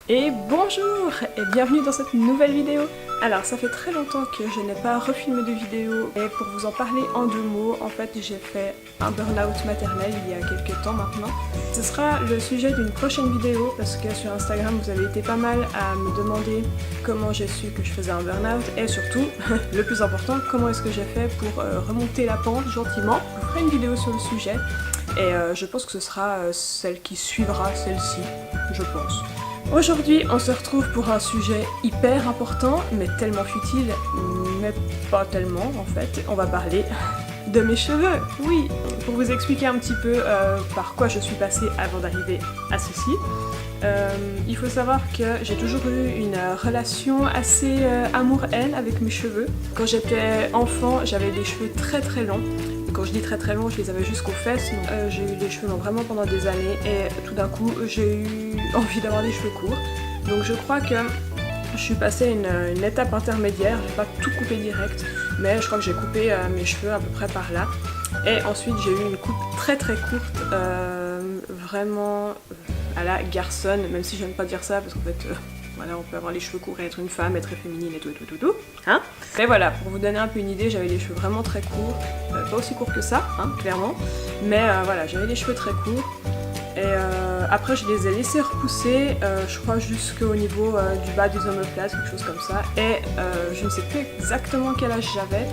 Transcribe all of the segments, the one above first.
Et bonjour et bienvenue dans cette nouvelle vidéo. Alors ça fait très longtemps que je n'ai pas refilmé de vidéo et pour vous en parler en deux mots, en fait j'ai fait un burn-out maternel il y a quelques temps maintenant. Ce sera le sujet d'une prochaine vidéo parce que sur Instagram vous avez été pas mal à me demander comment j'ai su que je faisais un burn-out et surtout, le plus important, comment est-ce que j'ai fait pour remonter la pente gentiment. Je vous ferai une vidéo sur le sujet et je pense que ce sera celle qui suivra celle-ci, je pense. Aujourd'hui, on se retrouve pour un sujet hyper important, mais tellement futile, mais pas tellement en fait. On va parler de mes cheveux, oui. Pour vous expliquer un petit peu par quoi je suis passée avant d'arriver à ceci. Il faut savoir que j'ai toujours eu une relation assez amour-haine avec mes cheveux. Quand j'étais enfant, j'avais des cheveux très très longs. Quand je dis très très longs, je les avais jusqu'aux fesses. J'ai eu des cheveux longs vraiment pendant des années et tout d'un coup, j'ai eu envie d'avoir des cheveux courts. Donc je crois que je suis passée une étape intermédiaire. J'ai pas tout coupé direct, mais je crois que j'ai coupé mes cheveux à peu près par là. Et ensuite, j'ai eu une coupe très très courte, vraiment à la garçonne, même si j'aime pas dire ça parce qu'en fait, voilà, on peut avoir les cheveux courts et être une femme, être féminine et tout, hein. Mais voilà, pour vous donner un peu une idée, j'avais les cheveux vraiment très courts, pas aussi courts que ça, hein, clairement, mais voilà, j'avais les cheveux très courts. Et après, je les ai laissés repousser, je crois jusqu'au niveau du bas des omoplates, quelque chose comme ça. Et je ne sais plus exactement quel âge j'avais,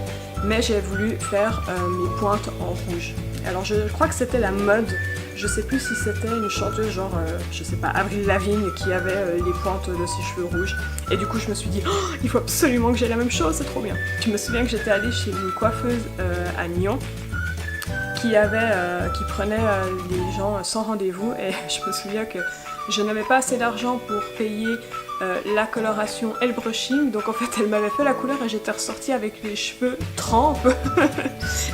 mais j'ai voulu faire mes pointes en rouge. Alors je crois que c'était la mode. Je sais plus si c'était une chanteuse genre, je sais pas, Avril Lavigne qui avait les pointes de ses cheveux rouges. Et du coup je me suis dit, oh, il faut absolument que j'ai la même chose, c'est trop bien. Je me souviens que j'étais allée chez une coiffeuse à Nyon qui prenait les gens sans rendez-vous. Et je me souviens que je n'avais pas assez d'argent pour payer la coloration et le brushing, donc en fait elle m'avait fait la couleur et j'étais ressortie avec les cheveux trempes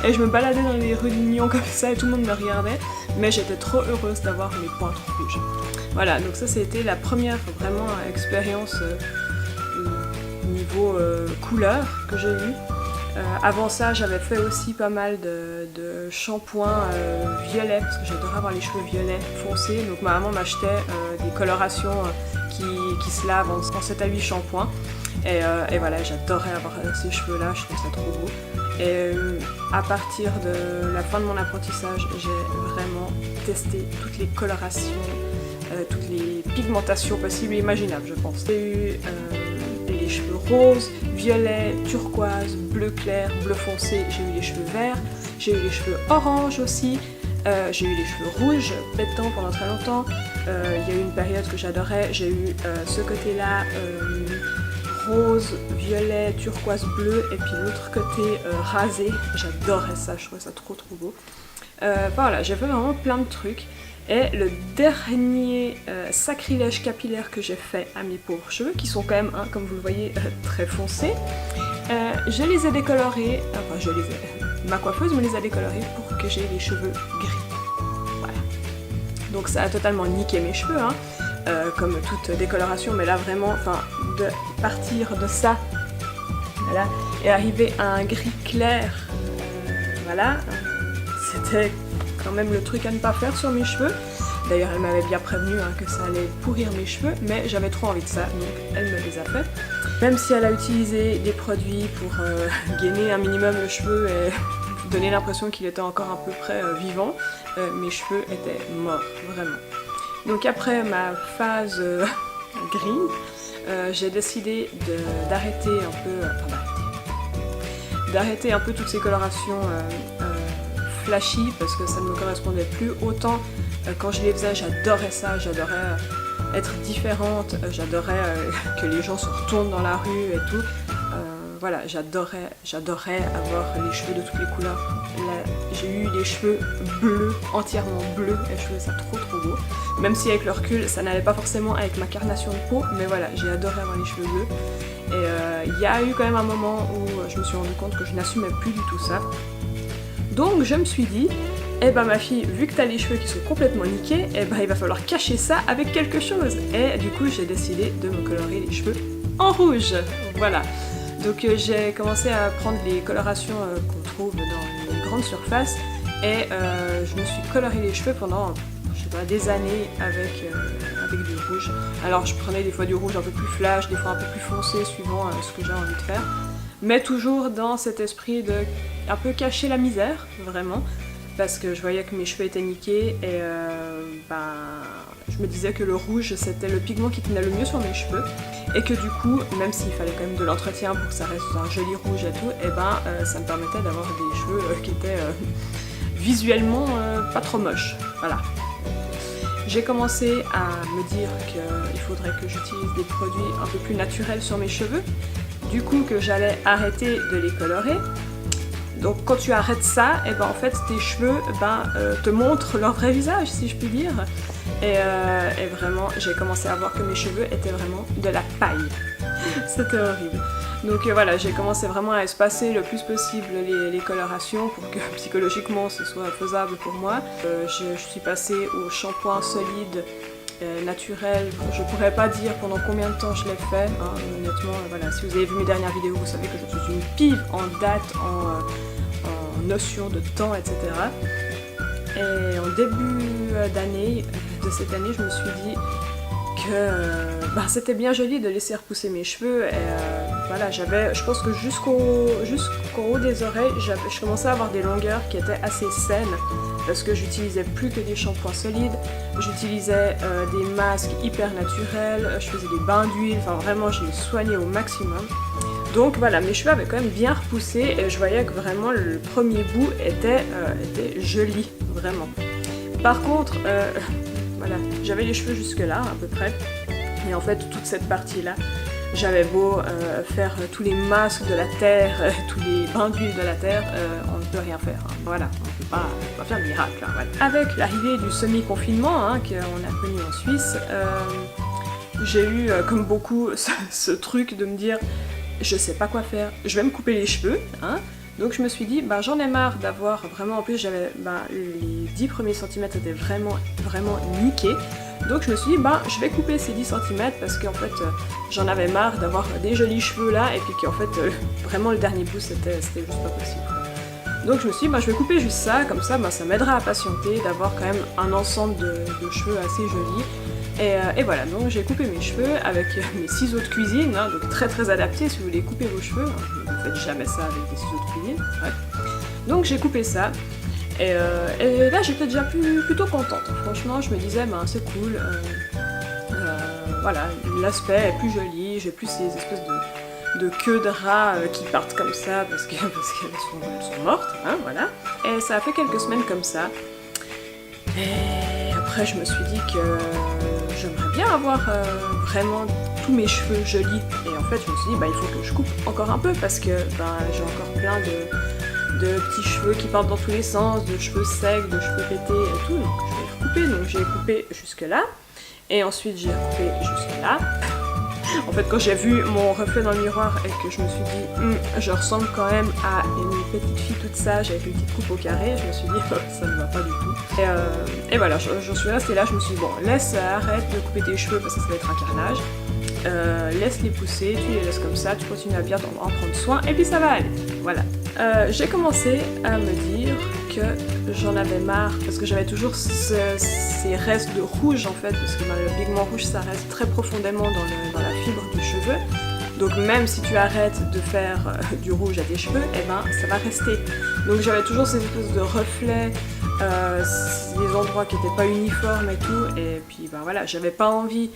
et je me baladais dans les rues de Nyon comme ça et tout le monde me regardait, mais j'étais trop heureuse d'avoir mes pointes rouges. Voilà, donc ça c'était la première vraiment expérience niveau couleur que j'ai eue. Avant ça, j'avais fait aussi pas mal de shampoings violets parce que j'adorais avoir les cheveux violets foncés. Donc ma maman m'achetait des colorations qui se lavent en 7 à 8 shampoings. Et voilà, j'adorais avoir ces cheveux-là, je trouve ça trop beau. Et à partir de la fin de mon apprentissage, j'ai vraiment testé toutes les colorations, toutes les pigmentations possibles et imaginables, je pense. J'ai eu les cheveux roses, violets, turquoise, bleu clair, bleu foncé, j'ai eu les cheveux verts, j'ai eu les cheveux orange aussi, j'ai eu les cheveux rouges, pétants pendant très longtemps, il y a eu une période que j'adorais, j'ai eu ce côté-là, rose, violet, turquoise, bleu, et puis l'autre côté rasé, j'adorais ça, je trouvais ça trop beau. Voilà, j'ai fait vraiment plein de trucs. Et le dernier sacrilège capillaire que j'ai fait à mes pauvres cheveux, qui sont quand même, hein, comme vous le voyez, très foncés, je les ai décolorés, enfin ma coiffeuse me les a décolorés pour que j'ai les cheveux gris. Voilà. Donc ça a totalement niqué mes cheveux, hein, comme toute décoloration, mais là vraiment, enfin, de partir de ça, voilà, et arriver à un gris clair, voilà, c'était quand même le truc à ne pas faire sur mes cheveux. D'ailleurs elle m'avait bien prévenu hein, que ça allait pourrir mes cheveux, mais j'avais trop envie de ça, donc elle me les a fait. Même si elle a utilisé des produits pour gainer un minimum le cheveu et donner l'impression qu'il était encore à peu près vivant, mes cheveux étaient morts, vraiment. Donc après ma phase grise, j'ai décidé d'arrêter un peu toutes ces colorations flashy parce que ça ne me correspondait plus autant. Quand je les faisais, j'adorais ça, j'adorais être différente, j'adorais que les gens se retournent dans la rue et tout. Voilà, j'adorais avoir les cheveux de toutes les couleurs. J'ai eu les cheveux bleus, entièrement bleus, et je trouvais ça trop beau. Même si avec le recul, ça n'allait pas forcément avec ma carnation de peau, mais voilà, j'ai adoré avoir les cheveux bleus. Et il y a eu quand même un moment où je me suis rendu compte que je n'assumais plus du tout ça. Donc je me suis dit, eh ben ma fille, vu que t'as les cheveux qui sont complètement niqués, eh ben il va falloir cacher ça avec quelque chose. Et du coup j'ai décidé de me colorer les cheveux en rouge, voilà. Donc j'ai commencé à prendre les colorations qu'on trouve dans les grandes surfaces et je me suis coloré les cheveux pendant, je sais pas, des années avec avec du rouge. Alors je prenais des fois du rouge un peu plus flash, des fois un peu plus foncé, suivant ce que j'ai envie de faire. Mais toujours dans cet esprit de un peu cacher la misère, vraiment. Parce que je voyais que mes cheveux étaient niqués et je me disais que le rouge c'était le pigment qui tenait le mieux sur mes cheveux et que du coup, même s'il fallait quand même de l'entretien pour que ça reste un joli rouge et tout, et ça me permettait d'avoir des cheveux qui étaient visuellement pas trop moches. Voilà. J'ai commencé à me dire qu'il faudrait que j'utilise des produits un peu plus naturels sur mes cheveux, du coup que j'allais arrêter de les colorer. Donc quand tu arrêtes ça, et en fait tes cheveux te montrent leur vrai visage, si je puis dire. Et vraiment, j'ai commencé à voir que mes cheveux étaient vraiment de la paille. C'était horrible. Donc voilà, j'ai commencé vraiment à espacer le plus possible les colorations pour que psychologiquement ce soit faisable pour moi. Je suis passée au shampoing solide naturel. Je pourrais pas dire pendant combien de temps je l'ai fait, hein, honnêtement. Voilà, si vous avez vu mes dernières vidéos, vous savez que je suis une pive en date, en notion de temps, etc. Et en début d'année, de cette année, je me suis dit que c'était bien joli de laisser repousser mes cheveux. Et voilà, je pense que jusqu'en haut des oreilles, je commençais à avoir des longueurs qui étaient assez saines parce que j'utilisais plus que des shampoings solides, j'utilisais des masques hyper naturels, je faisais des bains d'huile, enfin vraiment je les soignais au maximum. Donc voilà, mes cheveux avaient quand même bien repoussé et je voyais que vraiment le premier bout était joli, vraiment. Par contre, voilà, j'avais les cheveux jusque là à peu près, et en fait toute cette partie-là, j'avais beau faire tous les masques de la terre, tous les bains d'huile de la terre, on ne peut rien faire. Hein. Voilà, on ne peut pas faire de miracle. Hein, voilà. Avec l'arrivée du semi-confinement qu'on a connu en Suisse, j'ai eu, comme beaucoup, ce truc de me dire je sais pas quoi faire, je vais me couper les cheveux, hein. Donc je me suis dit, j'en ai marre d'avoir vraiment, en plus j'avais, les 10 premiers centimètres étaient vraiment niqués. Donc je me suis dit, je vais couper ces 10 cm parce qu'en fait j'en avais marre d'avoir des jolis cheveux là et puis qu'en fait vraiment le dernier bout c'était juste pas possible. Donc je me suis dit, je vais couper juste ça, comme ça ça m'aidera à patienter, d'avoir quand même un ensemble de cheveux assez jolis. Et voilà, donc j'ai coupé mes cheveux avec mes ciseaux de cuisine, hein, donc très adaptés si vous voulez couper vos cheveux, hein, ne faites jamais ça avec des ciseaux de cuisine, bref. Donc j'ai coupé ça, et là j'étais déjà plutôt contente, franchement je me disais c'est cool, voilà, l'aspect est plus joli, j'ai plus ces espèces de queues de rats qui partent comme ça parce qu'elles sont mortes, hein, voilà. Et ça a fait quelques semaines comme ça, et après je me suis dit que j'aimerais bien avoir vraiment tous mes cheveux jolis, et en fait je me suis dit il faut que je coupe encore un peu parce que j'ai encore plein de petits cheveux qui partent dans tous les sens, de cheveux secs, de cheveux pétés et tout, donc je vais les recouper. Donc j'ai coupé jusque là et ensuite j'ai coupé jusque là. En fait quand j'ai vu mon reflet dans le miroir et que je me suis dit je ressemble quand même à une petite fille toute sage avec une petite coupe au carré, je me suis dit ça ne va pas du tout. Et voilà, j'en suis restée là, je me suis dit arrête de couper tes cheveux parce que ça va être un carnage. Laisse les pousser, tu les laisses comme ça, tu continues à bien en prendre soin et puis ça va aller. Voilà. J'ai commencé à me dire que j'en avais marre parce que j'avais toujours ces restes de rouge en fait, parce que le pigment rouge ça reste très profondément dans la fibre du cheveu. Donc même si tu arrêtes de faire du rouge à tes cheveux, ça va rester. Donc j'avais toujours ces espèces de reflets, des endroits qui n'étaient pas uniformes et tout, et puis voilà, j'avais pas envie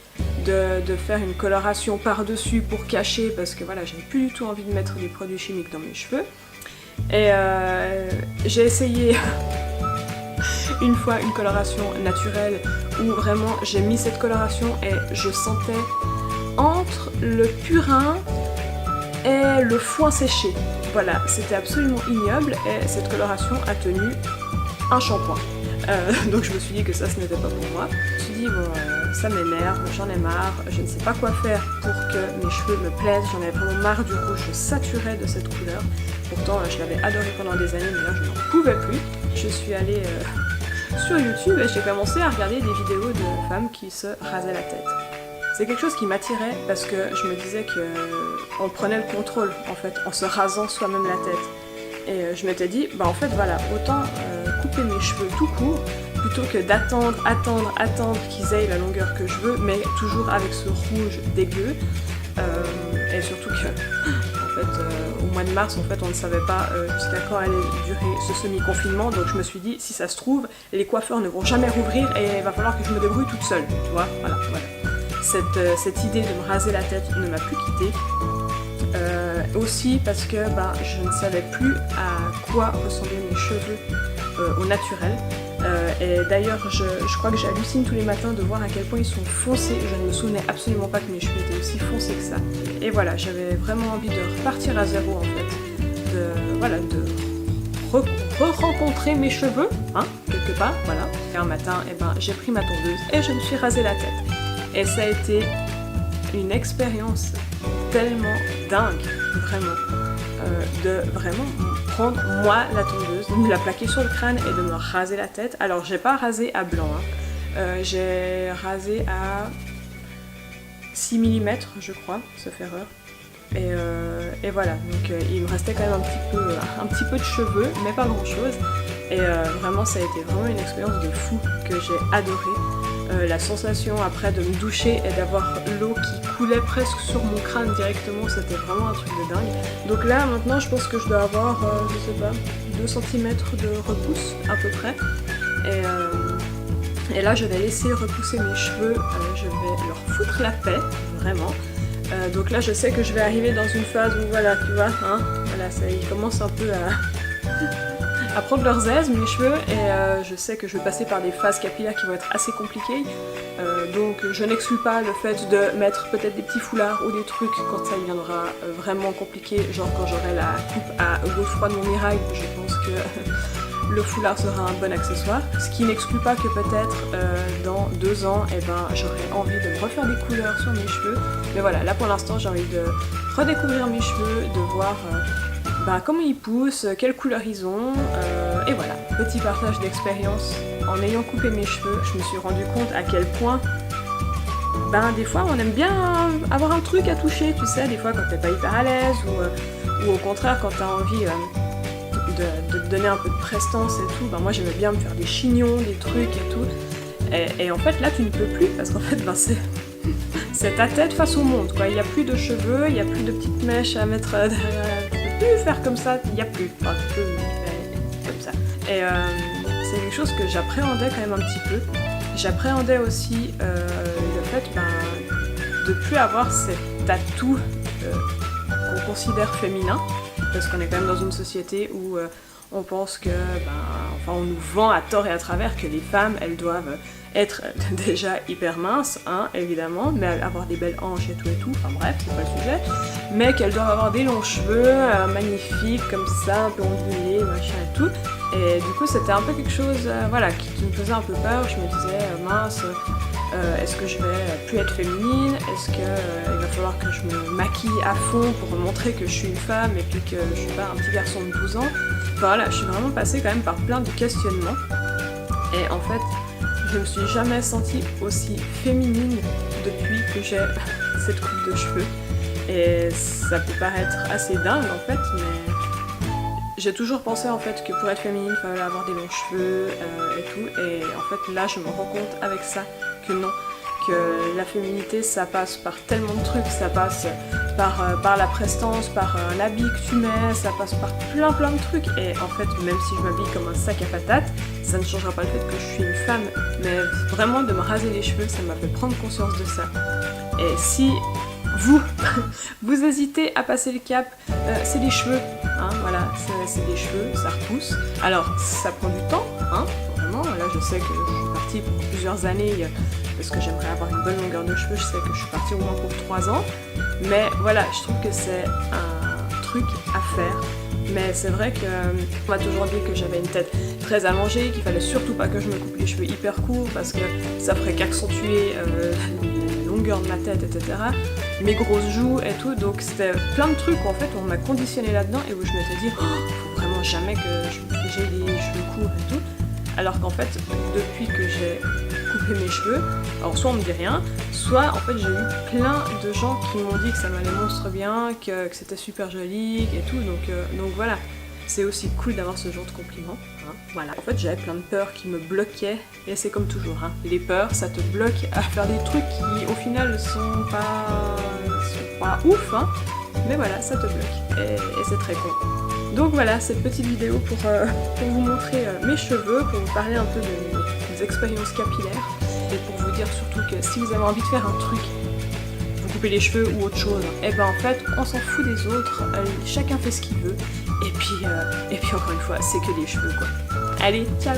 de faire une coloration par-dessus pour cacher, parce que voilà, j'avais plus du tout envie de mettre des produits chimiques dans mes cheveux. Et j'ai essayé une fois une coloration naturelle où vraiment j'ai mis cette coloration et je sentais entre le purin et le foin séché. Voilà, c'était absolument ignoble et cette coloration a tenu un shampoing. Donc je me suis dit que ça ce n'était pas pour moi. Je me suis dit ça m'énerve, j'en ai marre, je ne sais pas quoi faire pour que mes cheveux me plaisent, j'en avais vraiment marre du rouge, je saturais de cette couleur. Pourtant je l'avais adoré pendant des années mais là je n'en pouvais plus. Je suis allée sur YouTube et j'ai commencé à regarder des vidéos de femmes qui se rasaient la tête. C'est quelque chose qui m'attirait parce que je me disais qu'on prenait le contrôle en fait en se rasant soi-même la tête. Et je m'étais dit, en fait voilà, autant couper mes cheveux tout court plutôt que d'attendre qu'ils aient la longueur que je veux, mais toujours avec ce rouge dégueu. Et surtout que, en fait, au mois de mars, en fait, on ne savait pas jusqu'à quand allait durer ce semi-confinement, donc je me suis dit, si ça se trouve, les coiffeurs ne vont jamais rouvrir et il va falloir que je me débrouille toute seule, tu vois, voilà. Cette idée de me raser la tête ne m'a plus quittée. Aussi parce que je ne savais plus à quoi ressemblaient mes cheveux au naturel. Et d'ailleurs, je crois que j'hallucine tous les matins de voir à quel point ils sont foncés. Je ne me souvenais absolument pas que mes cheveux étaient aussi foncés que ça. Et voilà, j'avais vraiment envie de repartir à zéro en fait. De re-rencontrer mes cheveux, hein, quelque part, voilà. Et un matin, j'ai pris ma tondeuse et je me suis rasé la tête. Et ça a été une expérience tellement dingue, vraiment, de vraiment prendre moi la tondeuse, de me la plaquer sur le crâne et de me raser la tête. Alors j'ai pas rasé à blanc, hein. J'ai rasé à 6 mm je crois, sauf erreur. Et voilà, donc il me restait quand même un petit peu de cheveux, mais pas grand chose. Et vraiment ça a été vraiment une expérience de fou que j'ai adorée. La sensation après de me doucher et d'avoir l'eau qui coulait presque sur mon crâne directement, c'était vraiment un truc de dingue. Donc là maintenant je pense que je dois avoir, je sais pas, 2 cm de repousse à peu près. Et là je vais laisser repousser mes cheveux, je vais leur foutre la paix, vraiment. Donc là je sais que je vais arriver dans une phase où voilà, tu vois, hein, voilà, ça, ils commencent un peu à prendre leurs aises, mes cheveux, et je sais que je vais passer par des phases capillaires qui vont être assez compliquées, donc je n'exclus pas le fait de mettre peut-être des petits foulards ou des trucs quand ça deviendra vraiment compliqué, genre quand j'aurai la coupe à gauche froide de mon mirail, je pense que le foulard sera un bon accessoire, ce qui n'exclut pas que peut-être dans 2 ans, j'aurai envie de me refaire des couleurs sur mes cheveux, mais voilà, là pour l'instant j'ai envie de redécouvrir mes cheveux, de voir comment ils poussent, quelle couleur ils ont, et voilà, petit partage d'expérience. En ayant coupé mes cheveux, je me suis rendu compte à quel point, des fois on aime bien avoir un truc à toucher, tu sais, des fois quand t'es pas hyper à l'aise, ou au contraire quand t'as envie de te donner un peu de prestance et tout, moi j'aimais bien me faire des chignons, des trucs et tout, et en fait là tu ne peux plus, parce qu'en fait c'est ta tête face au monde, quoi. Il n'y a plus de cheveux, il n'y a plus de petites mèches à mettre derrière. Plus faire comme ça, il n'y a plus, tu peux faire comme ça. Et c'est quelque chose que j'appréhendais quand même un petit peu. J'appréhendais aussi le fait de plus avoir cet atout qu'on considère féminin, parce qu'on est quand même dans une société où on pense que, on nous vend à tort et à travers que les femmes, elles doivent être déjà hyper minces, hein, évidemment, mais avoir des belles hanches et tout, enfin bref, c'est pas le sujet, mais qu'elles doivent avoir des longs cheveux, magnifiques, comme ça, un peu ondulés, machin et tout, et du coup c'était un peu quelque chose, qui me faisait un peu peur. Je me disais, mince, est-ce que je vais plus être féminine, est-ce qu'il va falloir que je me maquille à fond pour montrer que je suis une femme et puis que je suis pas un petit garçon de 12 ans, voilà, je suis vraiment passée quand même par plein de questionnements, et en fait, je me suis jamais sentie aussi féminine depuis que j'ai cette coupe de cheveux. Et ça peut paraître assez dingue en fait, mais j'ai toujours pensé en fait que pour être féminine, il fallait avoir des longs cheveux et tout. Et en fait là, je me rends compte avec ça que non, que la féminité ça passe par tellement de trucs, ça passe par la prestance, par un habit que tu mets, ça passe par plein de trucs. Et en fait, même si je m'habille comme un sac à patates, ça ne changera pas le fait que je suis une femme. Mais vraiment, de me raser les cheveux, ça m'a fait prendre conscience de ça. Et si vous hésitez à passer le cap, c'est des cheveux, hein, voilà, c'est des cheveux, ça repousse. Alors, ça prend du temps, hein, vraiment. Là, je sais que je suis partie pour plusieurs années, parce que j'aimerais avoir une bonne longueur de cheveux, je sais que je suis partie au moins pour 3 ans. Mais voilà, je trouve que c'est un truc à faire. Mais c'est vrai qu'on m'a toujours dit que j'avais une tête très allongée, qu'il fallait surtout pas que je me coupe les cheveux hyper courts parce que ça ferait qu'accentuer la longueur de ma tête, etc. Mes grosses joues et tout, donc c'était plein de trucs où en fait on m'a conditionné là-dedans et où je m'étais dit faut vraiment jamais que j'ai les cheveux courts et tout. Alors qu'en fait, depuis que j'ai coupé mes cheveux, alors soit on me dit rien, soit en fait j'ai eu plein de gens qui m'ont dit que ça m'allait monstre bien, que c'était super joli et tout, donc voilà. c'est aussi cool d'avoir ce genre de compliments. Hein. Voilà. En fait, j'avais plein de peurs qui me bloquaient, et c'est comme toujours. Hein. Les peurs, ça te bloque à faire des trucs qui, au final, sont pas ouf, hein. Mais voilà, ça te bloque, et c'est très con. Donc voilà, cette petite vidéo pour vous montrer mes cheveux, pour vous parler un peu de mes expériences capillaires, et pour vous dire surtout que si vous avez envie de faire un truc, vous coupez les cheveux ou autre chose, et ben en fait, on s'en fout des autres, chacun fait ce qu'il veut, et puis encore une fois, c'est que des cheveux quoi. Allez, ciao!